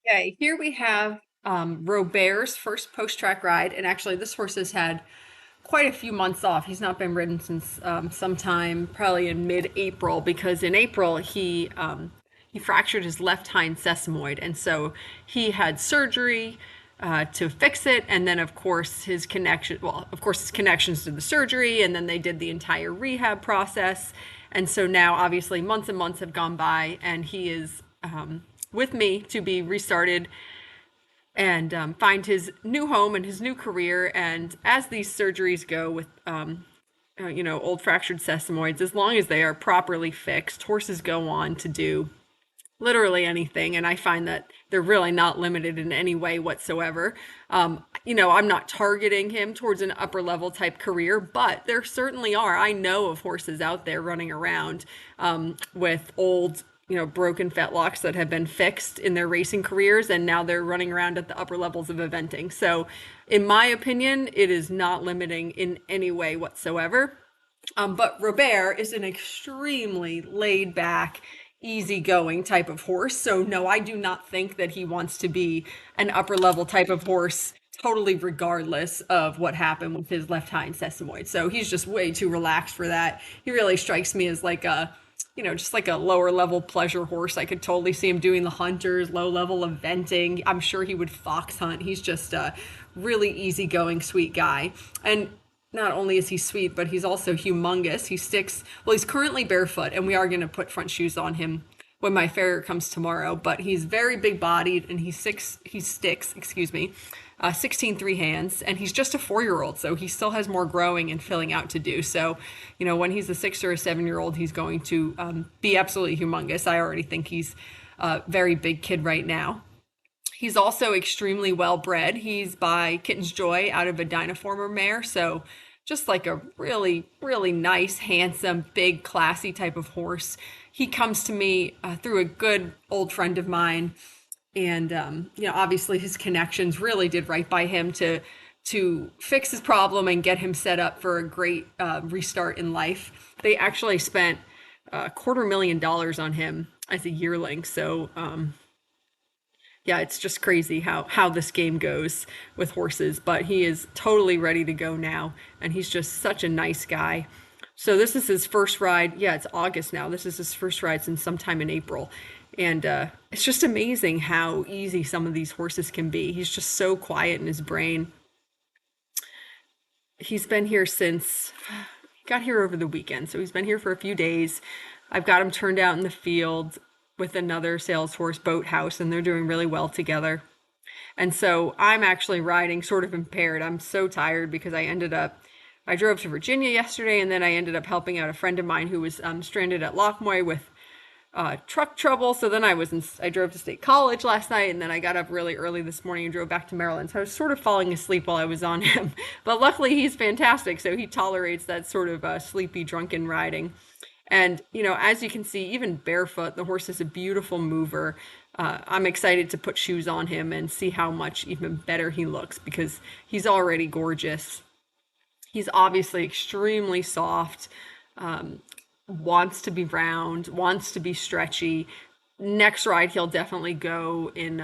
Okay, here we have Robaire's first post-track ride, and actually this horse has had quite a few months off. He's not been ridden since sometime probably in mid-April because in April he fractured his left hind sesamoid, and so he had surgery to fix it, and then of course his connections to the surgery, and then they did the entire rehab process, and so now obviously months and months have gone by, and he is with me to be restarted and find his new home and his new career. And as these surgeries go with, old fractured sesamoids, as long as they are properly fixed, horses go on to do literally anything. And I find that they're really not limited in any way whatsoever. I'm not targeting him towards an upper level type career, but there certainly are. I know of horses out there running around with old, broken fetlocks that have been fixed in their racing careers, and now they're running around at the upper levels of eventing. So, in my opinion, it is not limiting in any way whatsoever. But Robaire is an extremely laid back, easygoing type of horse. So, no, I do not think that he wants to be an upper level type of horse, totally regardless of what happened with his left hind sesamoid. So, he's just way too relaxed for that. He really strikes me as like just like a lower level pleasure horse. I could totally see him doing the hunters, low level eventing. I'm sure he would fox hunt. He's just a really easygoing, sweet guy. And not only is he sweet, but he's also humongous. He's currently barefoot, and we are going to put front shoes on him when my farrier comes tomorrow, but he's very big bodied and he sticks, excuse me, 16 three hands, and he's just a 4 year old, so he still has more growing and filling out to do. So, when he's a 6 or a 7 year old, he's going to be absolutely humongous. I already think he's a very big kid right now. He's also extremely well bred. He's by Kitten's Joy out of a Dynaformer mare. So just like a really, really nice, handsome, big, classy type of horse. He comes to me through a good old friend of mine. And, obviously his connections really did right by him to fix his problem and get him set up for a great restart in life. They actually spent $250,000 on him as a yearling. So, yeah, it's just crazy how this game goes with horses, but he is totally ready to go now, and he's just such a nice guy. So this is his first ride. Yeah, it's August now. This is his first ride since sometime in April. And it's just amazing how easy some of these horses can be. He's just so quiet in his brain. He's been here since he got here over the weekend. So he's been here for a few days. I've got him turned out in the field with another sales horse, Boathouse, and they're doing really well together. And so I'm actually riding sort of impaired. I'm so tired because I drove to Virginia yesterday, and then I ended up helping out a friend of mine who was stranded at Lockmoy with truck trouble. So then I drove to State College last night, and then I got up really early this morning and drove back to Maryland. So I was sort of falling asleep while I was on him. But luckily he's fantastic, so he tolerates that sort of sleepy, drunken riding. And, as you can see, even barefoot, the horse is a beautiful mover. I'm excited to put shoes on him and see how much even better he looks because he's already gorgeous. He's obviously extremely soft, wants to be round, wants to be stretchy. Next ride, he'll definitely go in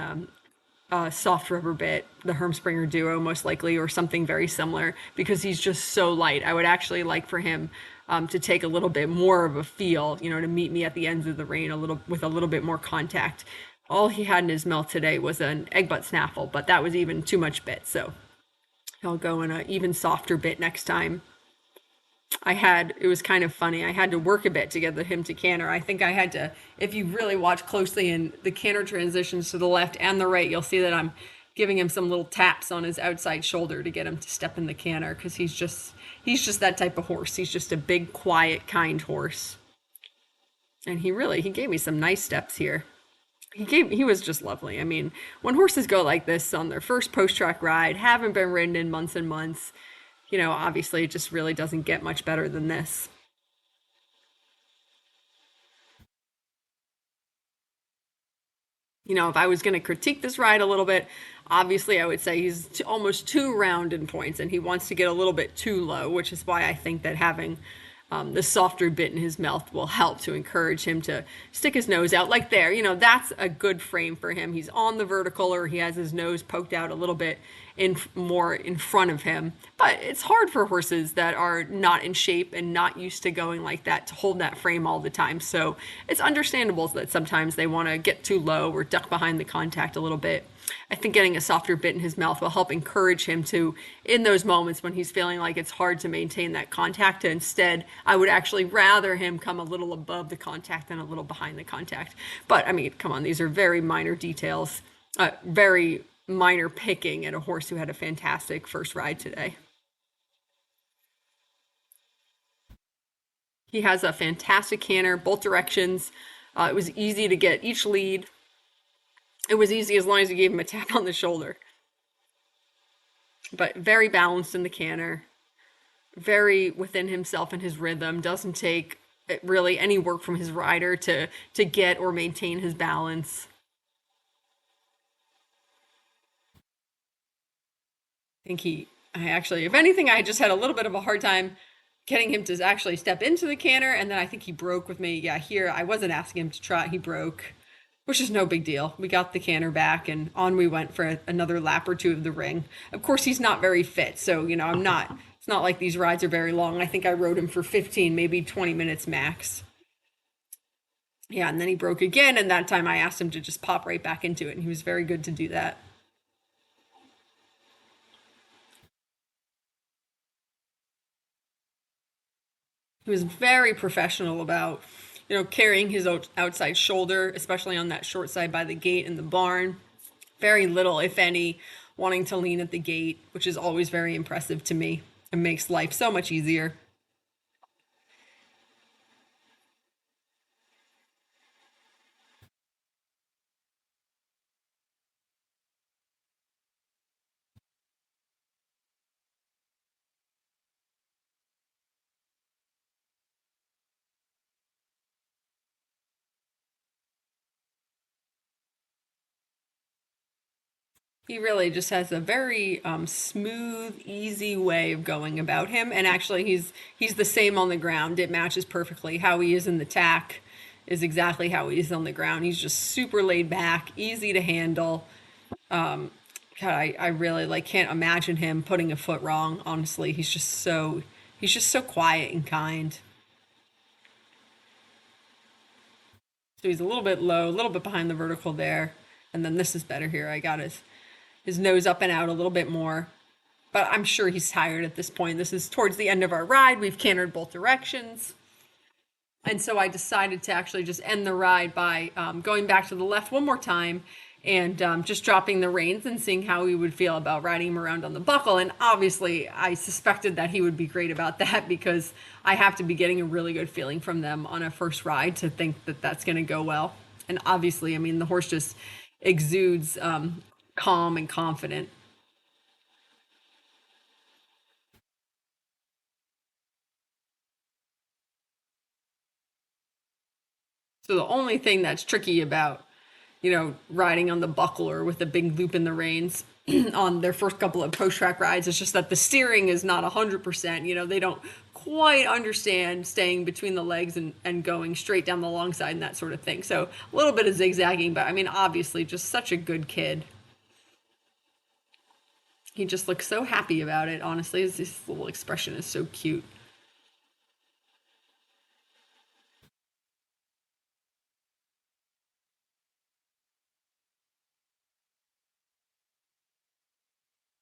a soft rubber bit, the Hermspringer Duo most likely, or something very similar because he's just so light. I would actually like for him to take a little bit more of a feel, to meet me at the ends of the rein with a little bit more contact. All he had in his mouth today was an egg butt snaffle, but that was even too much bit. So he'll go in an even softer bit next time. It was kind of funny. I had to work a bit to get him to canter. I think I had to, if you really watch closely in the canter transitions to the left and the right, you'll see that I'm giving him some little taps on his outside shoulder to get him to step in the canter because he's just that type of horse. He's just a big, quiet, kind horse. And he gave me some nice steps here. He was just lovely. I mean, when horses go like this on their first post-track ride, haven't been ridden in months and months, obviously it just really doesn't get much better than this. If I was going to critique this ride a little bit, obviously I would say he's almost too round in points and he wants to get a little bit too low, which is why I think that having the softer bit in his mouth will help to encourage him to stick his nose out like there. That's a good frame for him. He's on the vertical, or he has his nose poked out a little bit more in front of him. But it's hard for horses that are not in shape and not used to going like that to hold that frame all the time. So it's understandable that sometimes they want to get too low or duck behind the contact a little bit. I think getting a softer bit in his mouth will help encourage him to, in those moments when he's feeling like it's hard to maintain that contact, to instead, I would actually rather him come a little above the contact than a little behind the contact. But I mean, come on, these are very minor details, very minor picking at a horse who had a fantastic first ride today. He has a fantastic canter, both directions. It was easy to get each lead. It was easy as long as you gave him a tap on the shoulder. But very balanced in the canter, very within himself and his rhythm. Doesn't take really any work from his rider to get or maintain his balance. I think I actually, if anything, I just had a little bit of a hard time getting him to actually step into the canter, and then I think he broke with me. Yeah, here I wasn't asking him to trot, he broke, which is no big deal. We got the canter back, and on we went for another lap or two of the ring. Of course, he's not very fit, so I'm not. It's not like these rides are very long. I think I rode him for 15, maybe 20 minutes max. Yeah, and then he broke again, and that time I asked him to just pop right back into it, and he was very good to do that. He was very professional about, carrying his outside shoulder, especially on that short side by the gate in the barn. Very little, if any, wanting to lean at the gate, which is always very impressive to me. It makes life so much easier. He really just has a very smooth, easy way of going about him, and actually, he's the same on the ground. It matches perfectly. How he is in the tack is exactly how he is on the ground. He's just super laid back, easy to handle. God, I really can't imagine him putting a foot wrong. Honestly, he's just so quiet and kind. So he's a little bit low, a little bit behind the vertical there, and then this is better here. I got his nose up and out a little bit more. But I'm sure he's tired at this point. This is towards the end of our ride. We've cantered both directions. And so I decided to actually just end the ride by going back to the left one more time and just dropping the reins and seeing how he would feel about riding him around on the buckle. And obviously, I suspected that he would be great about that because I have to be getting a really good feeling from them on a first ride to think that that's going to go well. And obviously, I mean, the horse just exudes calm and confident. So the only thing that's tricky about, riding on the buckler with a big loop in the reins on their first couple of post track rides is just that the steering is not 100%. They don't quite understand staying between the legs and going straight down the long side and that sort of thing. So a little bit of zigzagging, but I mean, obviously, just such a good kid. He just looks so happy about it, honestly. His little expression is so cute.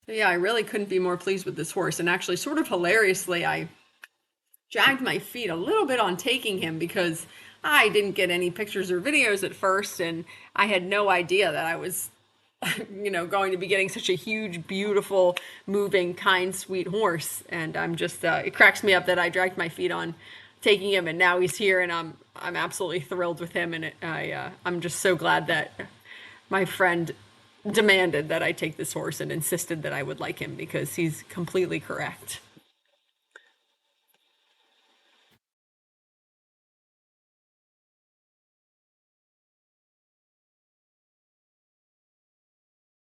So yeah, I really couldn't be more pleased with this horse. And actually, sort of hilariously, I dragged my feet a little bit on taking him because I didn't get any pictures or videos at first, and I had no idea that I was, going to be getting such a huge, beautiful, moving, kind, sweet horse. And I'm just, it cracks me up that I dragged my feet on taking him, and now he's here, and I'm absolutely thrilled with him, and I'm just so glad that my friend demanded that I take this horse and insisted that I would like him because he's completely correct.